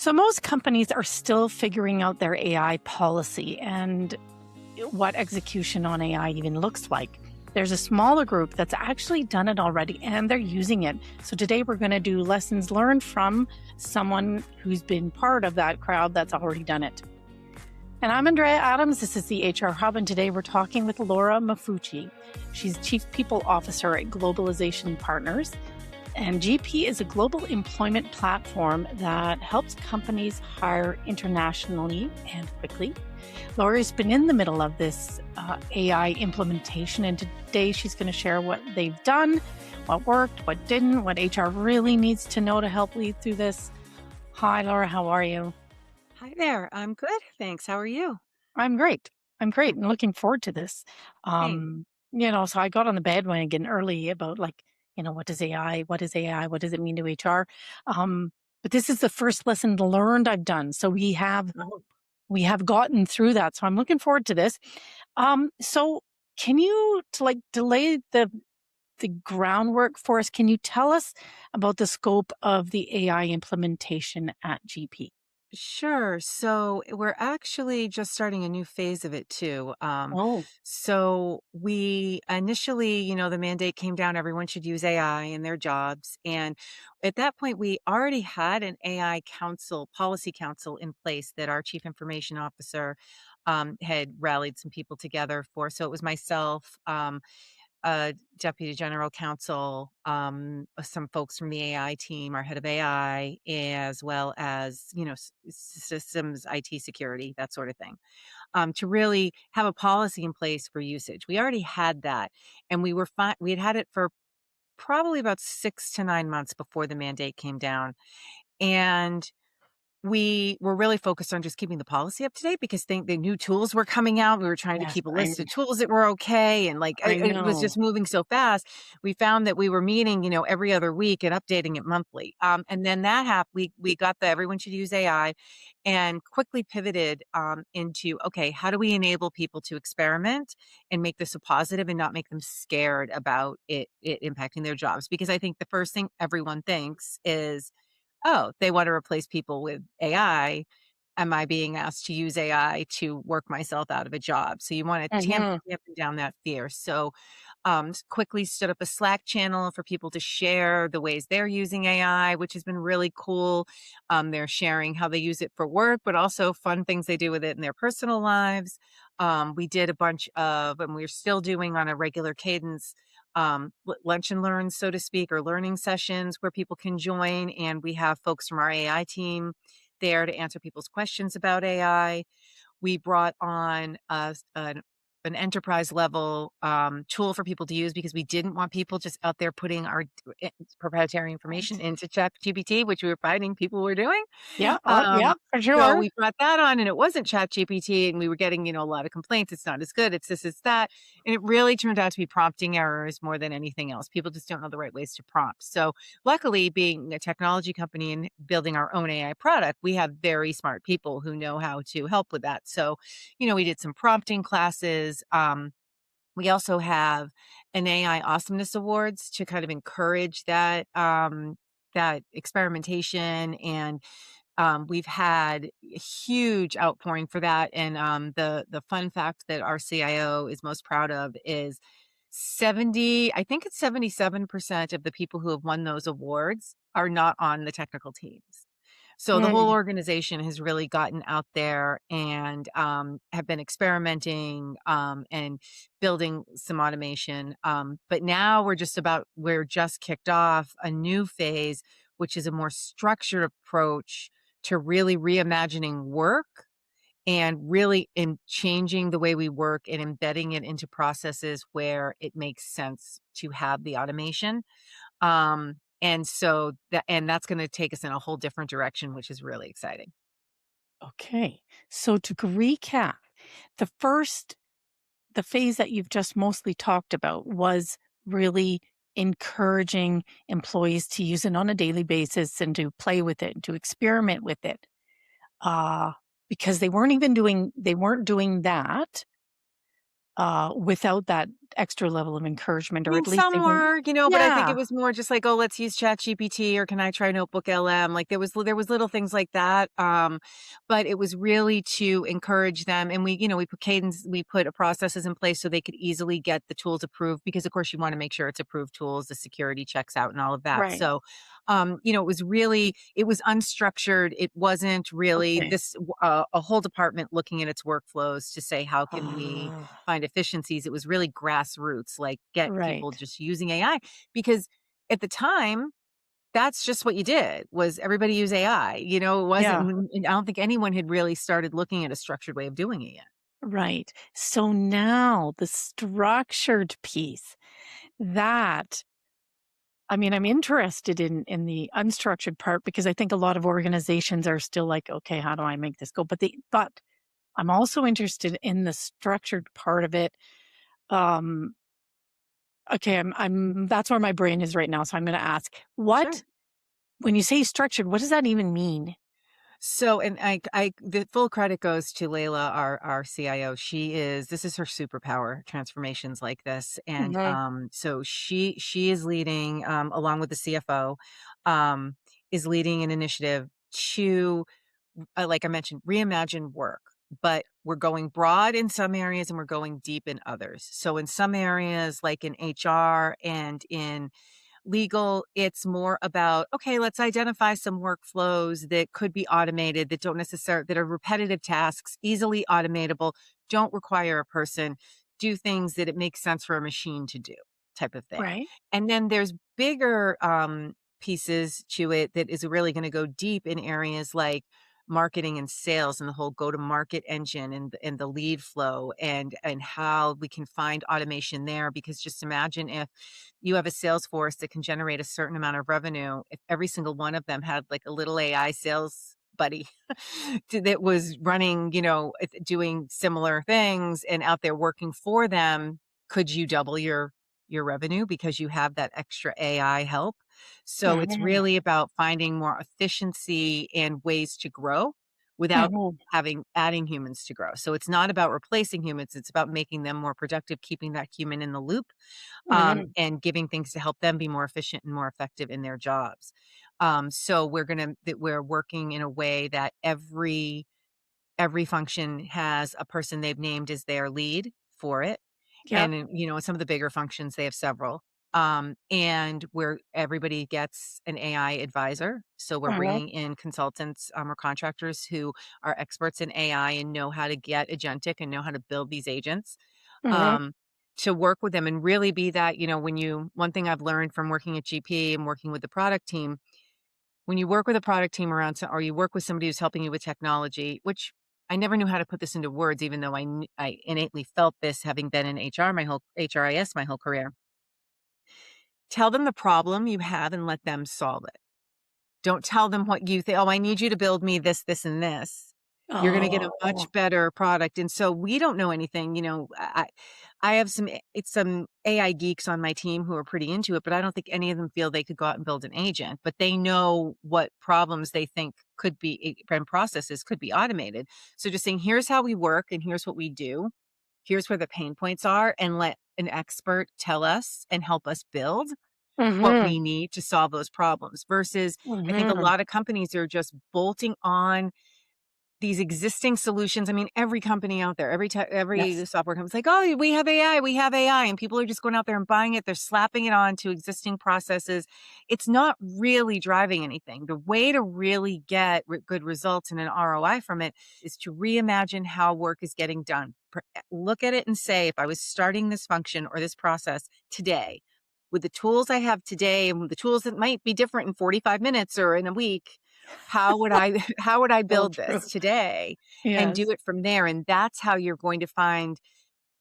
So most companies are still figuring out their AI policy and what execution on AI even looks like. There's a smaller group that's actually done it already and they're using it. So today we're going to do lessons learned from someone who's been part of that crowd that's already done it. And I'm Andrea Adams. This is the HR Hub, and today we're talking with Laura Maffucci. She's Chief People Officer at Globalization Partners. And GP is a global employment platform that helps companies hire internationally and quickly. Laura's been in the middle of this AI implementation, and today she's going to share what they've done, what worked, what didn't, what HR really needs to know to help lead through this. Hi, Laura. How are you? Hi there. I'm good. Thanks. How are you? I'm great. I'm great and looking forward to this. Hey. So I got on the bandwagon early about what is AI? What is AI? What does it mean to HR? But this is the first lesson learned I've done. So Oh, we have gotten through that. So I'm looking forward to this. So can you delay the groundwork for us? Can you tell us about the scope of the AI implementation at GP? sure. So we're actually just starting a new phase of it too. Oh, So we initially, the mandate came down, everyone should use AI in their jobs. And at that point, we already had an AI council, policy council in place that our chief information officer had rallied some people together for. So it was myself, deputy general counsel, some folks from the AI team, our head of AI, as well as systems, IT security, that sort of thing, to really have a policy in place for usage. We already had that, and we were fine. We had it for probably about 6 to 9 months before the mandate came down, and we were really focused on just keeping the policy up to date because the new tools were coming out. We were trying to yes, keep a list of tools that were okay, and I it was just know. moving so fast. We found that we were meeting, every other week and updating it monthly. And then that happened. We got the everyone should use AI, and quickly pivoted into, okay, how do we enable people to experiment and make this a positive and not make them scared about it impacting their jobs? Because I think the first thing everyone thinks is, oh, they want to replace people with AI. Am I being asked to use AI to work myself out of a job? So you want to Mhm. tamp down that fear. So quickly stood up a Slack channel for people to share the ways they're using AI, which has been really cool. They're sharing how they use it for work, but also fun things they do with it in their personal lives. We did a bunch of, and we're still doing on a regular cadence, lunch and learns, so to speak, or learning sessions where people can join. And we have folks from our AI team there to answer people's questions about AI. We brought on an enterprise level tool for people to use because we didn't want people just out there putting our proprietary information Right. into ChatGPT, which we were finding people were doing. Yeah, Um, yeah, for so sure. we brought that on, and it wasn't ChatGPT, and we were getting, a lot of complaints. It's not as good. It's this, it's that. And it really turned out to be prompting errors more than anything else. People just don't know the right ways to prompt. So luckily, being a technology company and building our own AI product, we have very smart people who know how to help with that. So, we did some prompting classes. We also have an AI Awesomeness Awards to kind of encourage that experimentation, and we've had a huge outpouring for that. And the fun fact that our CIO is most proud of is I think it's 77% of the people who have won those awards are not on the technical teams. So the whole Mm. organization has really gotten out there and have been experimenting and building some automation. But now we're just kicked off a new phase, which is a more structured approach to really reimagining work and really in changing the way we work and embedding it into processes where it makes sense to have the automation. And that's going to take us in a whole different direction, which is really exciting. Okay. So to recap, the first, the phase that you've just mostly talked about was really encouraging employees to use it on a daily basis and to play with it and to experiment with it. Uh, because they weren't doing that without extra level of encouragement, I or mean, at least they some weren't. were, but I think Yeah, it was more just like, "Oh, let's use ChatGPT," or, "Can I try Notebook LM?" Like, there was little things like that, but it was really to encourage them, and we put cadence, we put processes in place so they could easily get the tools approved because, of course, you wanna make sure it's approved tools, the security checks out and all of that. right. So, it was unstructured. It wasn't really Okay. this a whole department looking at its workflows to say, "How can we Ah, find efficiencies?" It was really grassroots, like, get people right. just using AI because at the time, that's just what you did, was everybody use AI, it wasn't Yeah, and I don't think anyone had really started looking at a structured way of doing it yet. right. So now the structured piece, that I mean, I'm interested in the unstructured part because I think a lot of organizations are still like, okay, how do I make this go? But I'm also interested in the structured part of it. Um, okay, I'm that's where my brain is right now. So I'm going to ask, Sure. what when you say structured, what does that even mean? So, and the full credit goes to Layla, our CIO. This is her superpower, transformations like this, and Hmm. so she is leading, along with the CFO, um, is leading an initiative to, like I mentioned, reimagine work. But we're going broad in some areas and we're going deep in others. So in some areas, like in HR and in legal, it's more about, okay, let's identify some workflows that could be automated, that don't necessarily, that are repetitive tasks, easily automatable, don't require a person, do things that it makes sense for a machine to do, type of thing. Right. And then there's bigger pieces to it that is really going to go deep in areas like marketing and sales and the whole go to market engine and the lead flow and how we can find automation there, because just imagine if you have a sales force that can generate a certain amount of revenue, if every single one of them had like a little AI sales buddy that was running, doing similar things and out there working for them, could you double your revenue because you have that extra AI help? So it's Hmm. really about finding more efficiency and ways to grow without Hmm. having adding humans to grow. So it's not about replacing humans, it's about making them more productive, keeping that human in the loop, Hmm. and giving things to help them be more efficient and more effective in their jobs. So we're working in a way that every function has a person they've named as their lead for it. Yep. And some of the bigger functions, they have several. And where everybody gets an AI advisor. So we're Hmm. bringing in consultants, or contractors who are experts in AI and know how to get agentic and know how to build these agents, Hmm. um, to work with them and really be that, one thing I've learned from working at GP and working with the product team, when you work with a product team or you work with somebody who's helping you with technology, which I never knew how to put this into words, even though I innately felt this having been in HRIS my whole career. Tell them the problem you have and let them solve it. Don't tell them what you think. Oh, I need you to build me this, this, and this. You're going to get a Oh, much better product. And so we don't know anything. I have some AI geeks on my team who are pretty into it, but I don't think any of them feel they could go out and build an agent. But they know what problems they think could be and processes could be automated. So just saying, here's how we work and here's what we do. Here's where the pain points are, and let an expert tell us and help us build what mhm, we need to solve those problems, versus I think a mhm. lot of companies are just bolting on these existing solutions. I mean, every company out there, every Yes. software company's like, "Oh, we have AI," and people are just going out there and buying it. They're slapping it on to existing processes. It's not really driving anything. The way to really get good results and an ROI from it is to reimagine how work is getting done. Look at it and say, if I was starting this function or this process today, with the tools I have today and with the tools that might be different in 45 minutes or in a week, how would I how would I So build true. this today and do Yes. it from there? And that's how you're going to find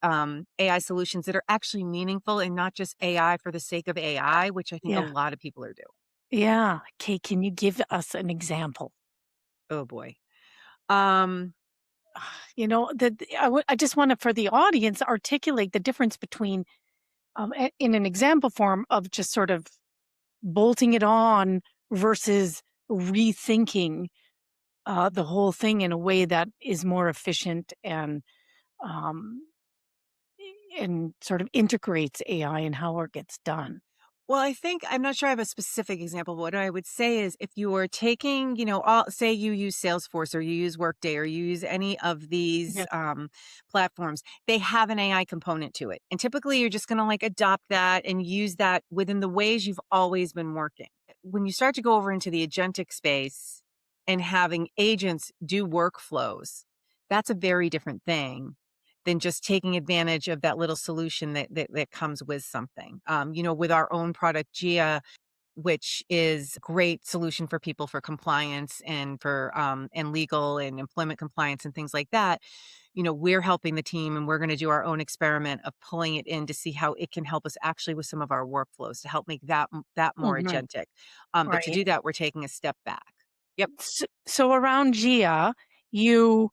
AI solutions that are actually meaningful and not just AI for the sake of AI, which I think a Yeah. lot of people are doing. Yeah. Okay. Can you give us an example? Oh boy. Um, I just want to, for the audience, articulate the difference between, in an example form of just sort of bolting it on versus rethinking the whole thing in a way that is more efficient and um, and sort of integrates AI and how it gets done? Well, I think I'm not sure I have a specific example, but what I would say is if you are taking, all say you use Salesforce or you use Workday or you use any of these Yeah. platforms, they have an AI component to it. And typically you're just going to like adopt that and use that within the ways you've always been working. When you start to go over into the agentic space and having agents do workflows, that's a very different thing than just taking advantage of that little solution that comes with something. With our own product, Gia, which is a great solution for people for compliance and for and legal and employment compliance and things like that. We're helping the team and we're going to do our own experiment of pulling it in to see how it can help us actually with some of our workflows to help make that more Mhm. agentic. But to Right. do that, we're taking a step back. Yep. So around Gia, you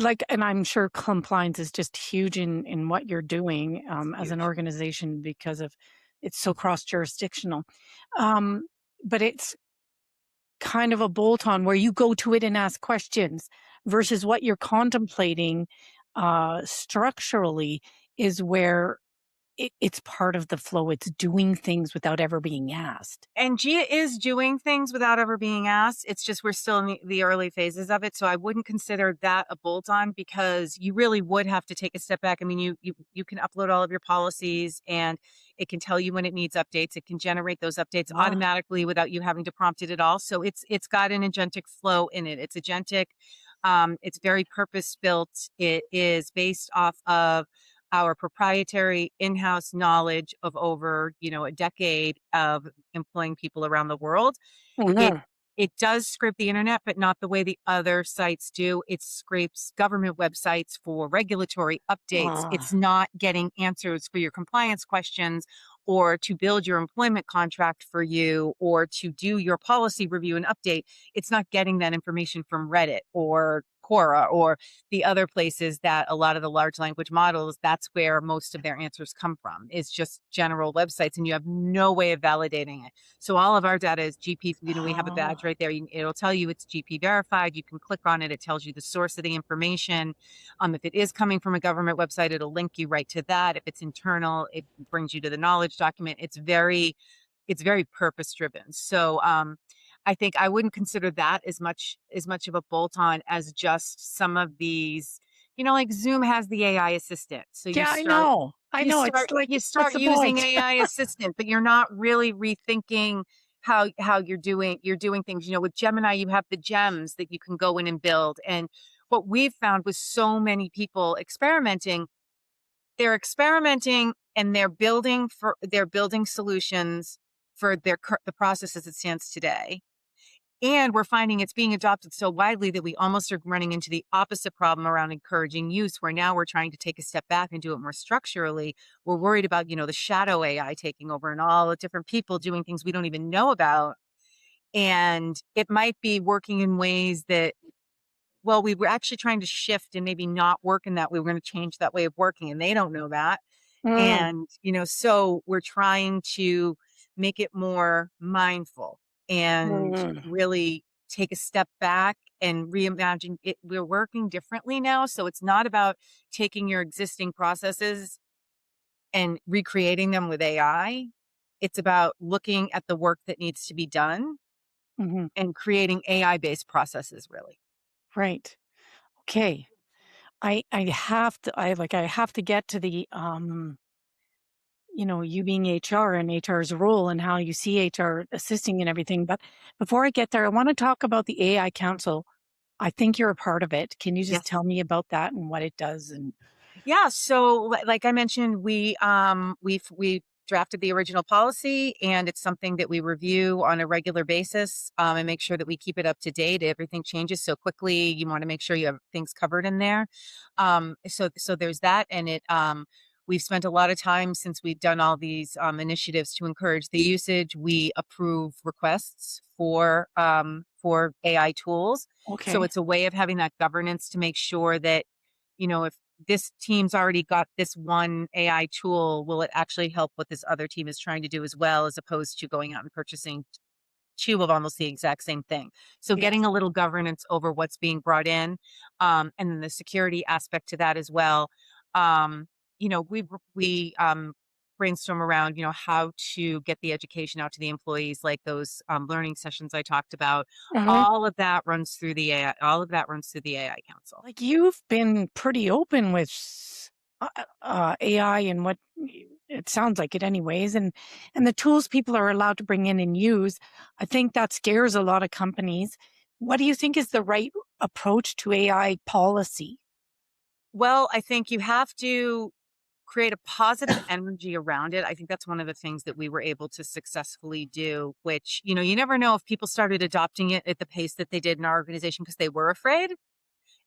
like, and I'm sure compliance is just huge in what you're doing It's as an huge. organization because of it's so cross jurisdictional. Um, but it's kind of a bolt on where you go to it and ask questions versus what you're contemplating structurally is where it's part of the flow. It's doing things without ever being asked. And Gia is doing things without ever being asked. It's just we're still in the early phases of it. So I wouldn't consider that a bolt on because you really would have to take a step back. I mean, you can upload all of your policies and it can tell you when it needs updates. It can generate those updates Ah. automatically without you having to prompt it at all. So it's got an agentic flow in it. It's agentic. It's very purpose built. It is based off of our proprietary in-house knowledge of over, a decade of employing people around the world. It Mhm. it does scrape the internet, but not the way the other sites do. It scrapes government websites for regulatory updates. It's Ah. not getting answers for your compliance questions or to build your employment contract for you or to do your policy review and update. It's not getting that information from Reddit or Quora or the other places that a lot of the large language models, that's where most of their answers come from. It's just general websites and you have no way of validating it. So all of our data is GP, we have a badge Ah. right there. It'll tell you it's GP verified. You can click on it. It tells you the source of the information. If it is coming from a government website, it'll link you right to that. If it's internal, it brings you to the knowledge document. It's very purpose driven. So I think I wouldn't consider that as much of a bolt on as just some of these, like Zoom has the AI assistant. So you Yeah, I start know. I you know. It's start like, you what's start the using point? AI assistant, but you're not really rethinking how you're doing things. With Gemini, you have the gems that you can go in and build. And what we've found with so many people experimenting, they're experimenting and they're building solutions for the process as it stands today. And we're finding it's being adopted so widely that we almost are running into the opposite problem around encouraging use, where now we're trying to take a step back and do it more structurally. We're worried about, the shadow AI taking over and all the different people doing things we don't even know about. And it might be working in ways that, well, we were actually trying to shift and maybe not work in that way. We're going to change that way of working, and they don't know that. Mm, And, so we're trying to make it more mindful and mm, really take a step back and reimagine it. We're working differently now. So it's not about taking your existing processes and recreating them with AI. It's about looking at the work that needs to be done mhm. and creating AI based processes, really. Right. Okay. I have to get to the you being HR and HR's role and how you see HR assisting and everything. But before I get there, I want to talk about the AI Council. I think you're a part of it. Can you just Yes. tell me about that and what it does? And Yeah, so like I mentioned, we drafted the original policy, and it's something that we review on a regular basis and make sure that we keep it up to date. Everything changes so quickly. You want to make sure you have things covered in there. So there's that, and we've spent a lot of time since we've done all these initiatives to encourage the usage. We approve requests for AI tools, so okay. it's a way of having that governance to make sure that if this team's already got this one AI tool, will it actually help what this other team is trying to do as well, as opposed to going out and purchasing two of almost the exact same thing? So getting Yes. a little governance over what's being brought in, and then the security aspect to that as well. we brainstorm around, how to get the education out to the employees, like those learning sessions I talked about. Uh-huh. All of that runs through the AI. All of that runs through the AI Council. Like you've been pretty open with AI and what it sounds like it anyways, and the tools people are allowed to bring in and use. I think that scares a lot of companies. What do you think is the right approach to AI policy? Well, I think you have to create a positive energy around it. I think that's one of the things that we were able to successfully do, which, you never know if people started adopting it at the pace that they did in our organization because they were afraid.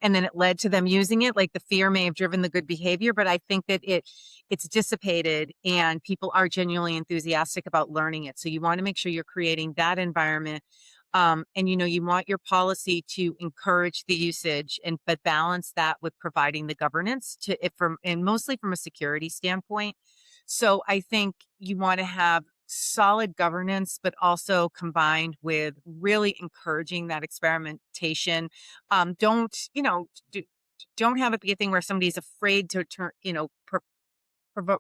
And then it led to them using it. Like the fear may have driven the good behavior, but I think that it's dissipated and people are genuinely enthusiastic about learning it. So you want to make sure you're creating that environment. And you want your policy to encourage the usage but balance that with providing the governance to it and mostly from a security standpoint. So I think you want to have solid governance, but also combined with really encouraging that experimentation. Don't, don't have it be a thing where somebody's afraid to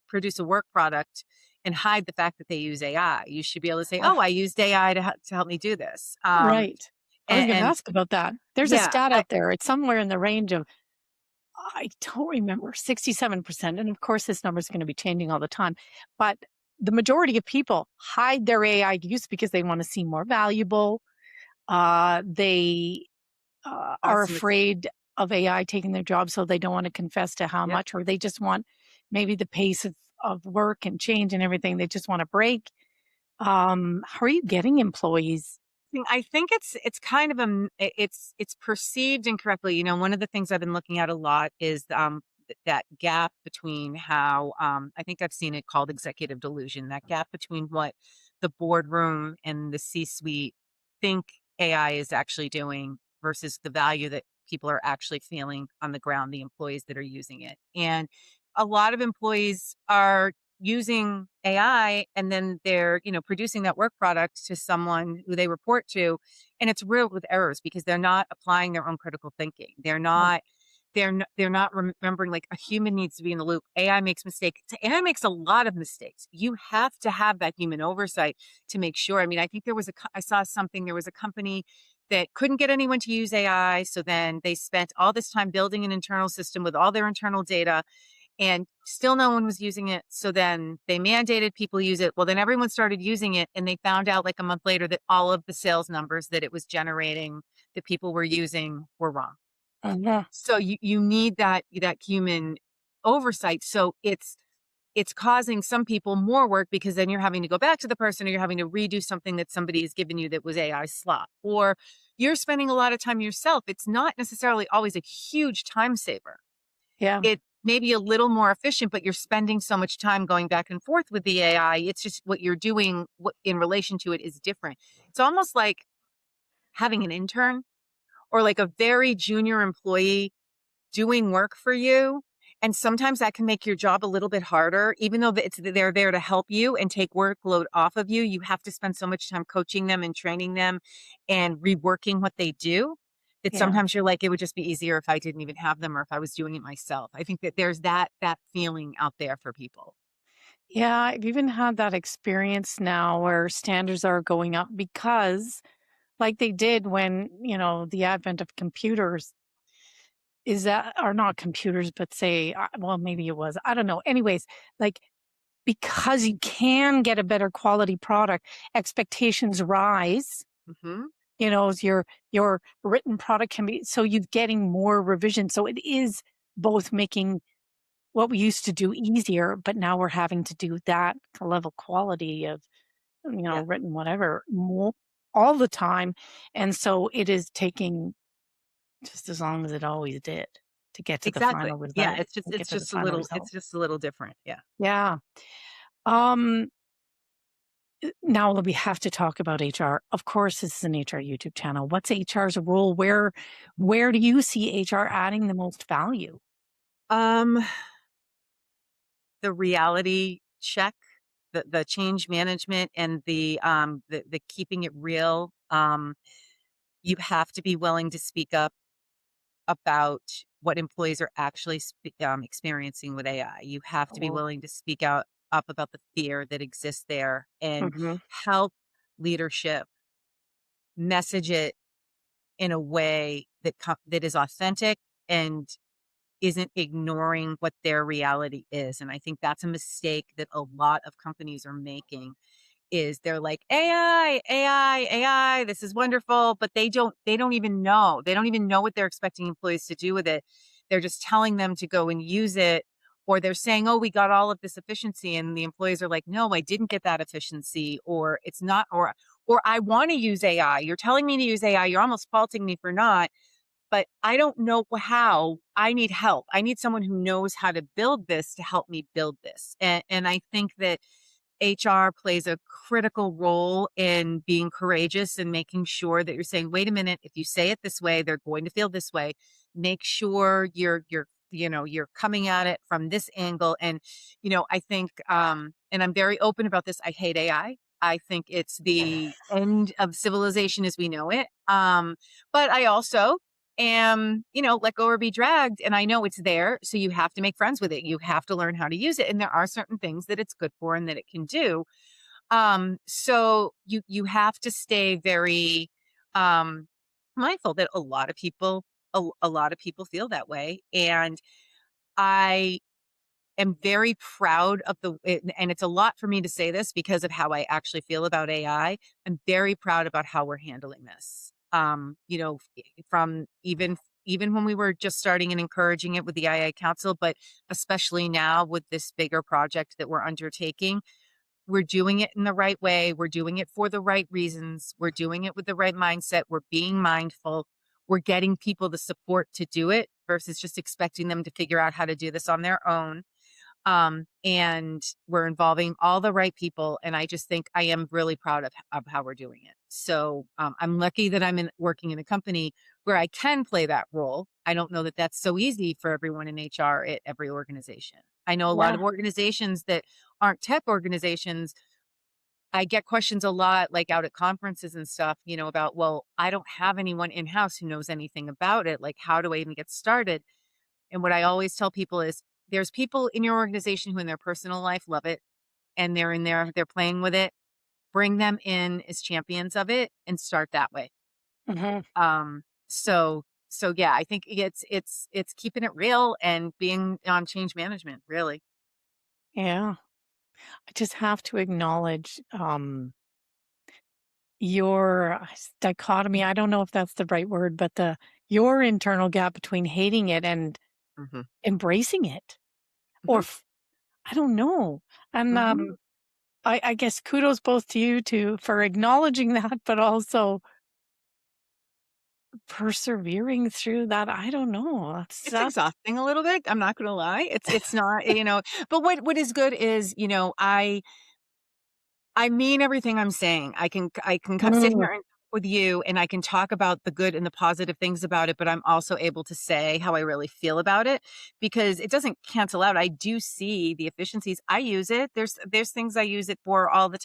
produce a work product and hide the fact that they use AI. You should be able to say, Uh, "Oh, I used AI to help me do this." right. I was going to And ask about that. There's a yeah, stat out there. It's somewhere in the range of, I don't remember, 67%. And of course, this number is going to be changing all the time. But the majority of people hide their AI use because they want to seem more valuable. They are awesome. afraid of AI taking their job, so they don't want to confess to how Yep. much, or they just want maybe the pace of work and change and everything. They just want to break. How are you getting employees? I think it's kind of it's perceived incorrectly. One of the things I've been looking at a lot is that gap between how I think I've seen it called executive delusion. That gap between what the boardroom and the C-suite think AI is actually doing versus the value that people are actually feeling on the ground, the employees that are using it. And a lot of employees are using AI and then they're, producing that work product to someone who they report to. And it's riddled with errors because they're not applying their own critical thinking. Oh, They're not remembering like a human needs to be in the loop. AI makes mistakes. AI makes a lot of mistakes. You have to have that human oversight to make sure. I mean, I think I saw something, there was a company that couldn't get anyone to use AI. So then they spent all this time building an internal system with all their internal data and still no one was using it. So then they mandated people use it. Well, then everyone started using it and they found out like a month later that all of the sales numbers that it was generating that people were using were wrong. yeah. So you need that human oversight. So it's causing some people more work because then you're having to go back to the person or you're having to redo something that somebody has given you that was AI slop, or you're spending a lot of time yourself. It's not necessarily always a huge time saver. Yeah. It may be a little more efficient, but you're spending so much time going back and forth with the AI. It's just what you're doing in relation to it is different. It's almost like having an intern or like a very junior employee doing work for you. And sometimes that can make your job a little bit harder, even though they're there to help you and take workload off of you. You have to spend so much time coaching them and training them and reworking what they do that Yeah. sometimes you're like, it would just be easier if I didn't even have them or if I was doing it myself. I think that there's that feeling out there for people. Yeah. I've even had that experience now where standards are going up because, like they did when, the advent of computers is that are not computers, but say, well, maybe it was. I don't know. Anyways, like because you can get a better quality product, expectations rise. Hmm. As your written product can be, so you're getting more revision. So it is both making what we used to do easier, but now we're having to do that level quality of, Yeah, written whatever more all the time. And so it is taking just as long as it always did to get to the exactly. final Yeah, result. it's just Get it's to the just a final little result. different. Yeah. Yeah. Um, Now we have to talk about HR. Of course, this is an HR YouTube channel. What's HR's role? Where do you see HR adding the most value? Um, the reality check, the change management and the keeping it real. You have to be willing to speak up about what employees are actually experiencing with AI. You have to be Oh, willing to speak out up about the fear that exists there and hmm. help leadership message it in a way that that is authentic and isn't ignoring what their reality is. And I think that's a mistake that a lot of companies are making is they're like AI, this is wonderful, but they don't even know. They don't even know what they're expecting employees to do with it. They're just telling them to go and use it, or they're saying, "Oh, we got all of this efficiency," and the employees are like, "No, I didn't get that efficiency," or it's not, or I want to use AI. You're telling me to use AI. You're almost faulting me for not, but I don't know how. I need help. I need someone who knows how to build this to help me build this. And I think that HR plays a critical role in being courageous and making sure that you're saying, wait a minute, if you say it this way, they're going to feel this way. Make sure you're coming at it from this angle. And, I think, and I'm very open about this. I hate AI. I think it's the end of civilization as we know it. But I also am, let go or be dragged. And I know it's there. So you have to make friends with it. You have to learn how to use it. And there are certain things that it's good for and that it can do. So you have to stay very mindful that a lot of people feel that way. And I am very proud of and it's a lot for me to say this because of how I actually feel about AI. I'm very proud about how we're handling this. From even when we were just starting and encouraging it with the AI Council, but especially now with this bigger project that we're undertaking, we're doing it in the right way. We're doing it for the right reasons. We're doing it with the right mindset. We're being mindful. We're getting people the support to do it versus just expecting them to figure out how to do this on their own. And we're involving all the right people. And I just think I am really proud of how we're doing it. So I'm lucky that working in a company where I can play that role. I don't know that that's so easy for everyone in HR at every organization. I know a lot Yeah. of organizations that aren't tech organizations. I get questions a lot, like out at conferences and stuff, about, well, I don't have anyone in house who knows anything about it. Like, how do I even get started? And what I always tell people is there's people in your organization who in their personal life love it and they're in there, they're playing with it. Bring them in as champions of it and start that way. Hmm. So yeah, I think it's keeping it real and being on change management, really. Yeah. I just have to acknowledge your dichotomy. I don't know if that's the right word, but your internal gap between hating it and Hmm. embracing it, or Hmm. I don't know. And Hmm. I guess kudos both to you too for acknowledging that, but also persevering through that. I don't know. It's That's exhausting a little bit. I'm not going to lie. It's not, but what is good is, I mean everything I'm saying. I can sit mm, here and talk with you and I can talk about the good and the positive things about it, but I'm also able to say how I really feel about it because it doesn't cancel out. I do see the efficiencies. I use it. There's things I use it for all the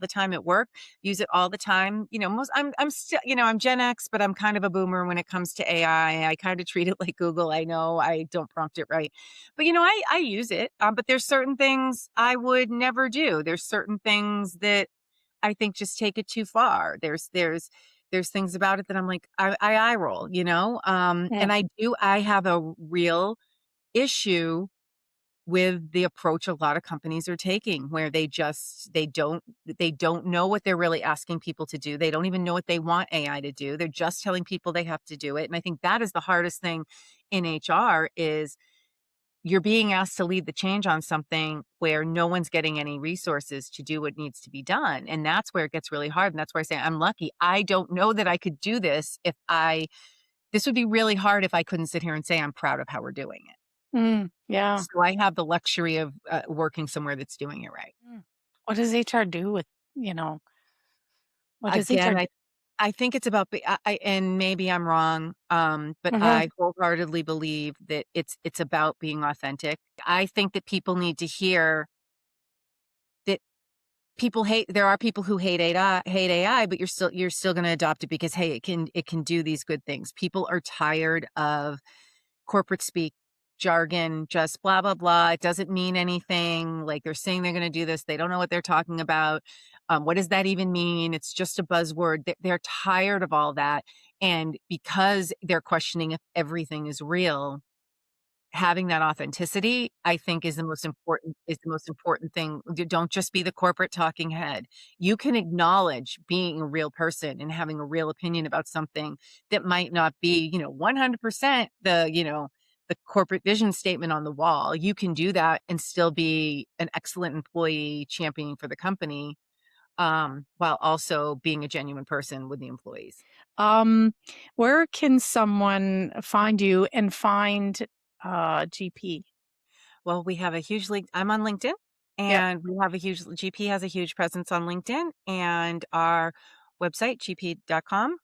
time at work. Use it all the time. Most I'm still, I'm Gen X, but I'm kind of a boomer when it comes to AI. I kind of treat it like Google. I know I don't prompt it right. But I use it. But there's certain things I would never do. There's certain things that I think just take it too far. There's things about it that I'm like, I eye roll, yeah. and I have a real issue with the approach a lot of companies are taking where they don't know what they're really asking people to do. They don't even know what they want AI to do. They're just telling people they have to do it. And I think that is the hardest thing in HR is you're being asked to lead the change on something where no one's getting any resources to do what needs to be done. And that's where it gets really hard. And that's where I say, I'm lucky. I don't know that I could do this this would be really hard if I couldn't sit here and say I'm proud of how we're doing it. Yeah. So I have the luxury of working somewhere that's doing it right. Mm. What does HR do with, you know, what does HR Again, do? I think it's about, and maybe I'm wrong, but Mhm. I wholeheartedly believe that it's about being authentic. I think that people need to hear that there are people who hate AI, but you're still going to adopt it because, hey, it can do these good things. People are tired of corporate speak, jargon, just blah, blah, blah. It doesn't mean anything. Like they're saying they're going to do this. They don't know what they're talking about. What does that even mean? It's just a buzzword. They're tired of all that. And because they're questioning if everything is real, having that authenticity, I think is the most important thing. Don't just be the corporate talking head. You can acknowledge being a real person and having a real opinion about something that might not be, 100% the corporate vision statement on the wall. You can do that and still be an excellent employee championing for the company, while also being a genuine person with the employees. Um, where can someone find you and find GP? Well, we have a I'm on LinkedIn, Yep. and we have a huge GP has a huge presence on LinkedIn, and our website, gp.com,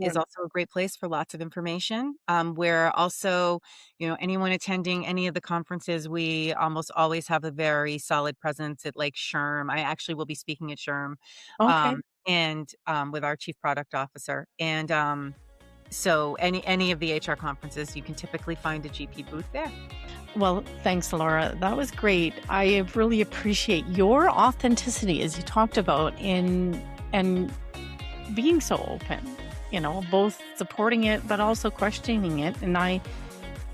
is Mhm. also a great place for lots of information. We're also, anyone attending any of the conferences, we almost always have a very solid presence at like SHRM. I actually will be speaking at SHRM, Okay. and with our chief product officer. And so any of the HR conferences, you can typically find a GP booth there. Well, thanks, Laura. That was great. I really appreciate your authenticity as you talked about in and being so open, both supporting it but also questioning it. And I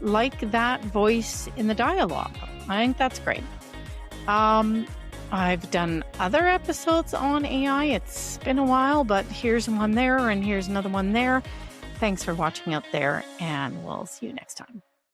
like that voice in the dialogue. I think that's great. Um, I've done other episodes on AI. It's been a while, but here's one there and here's another one there. Thanks for watching out there, and we'll see you next time.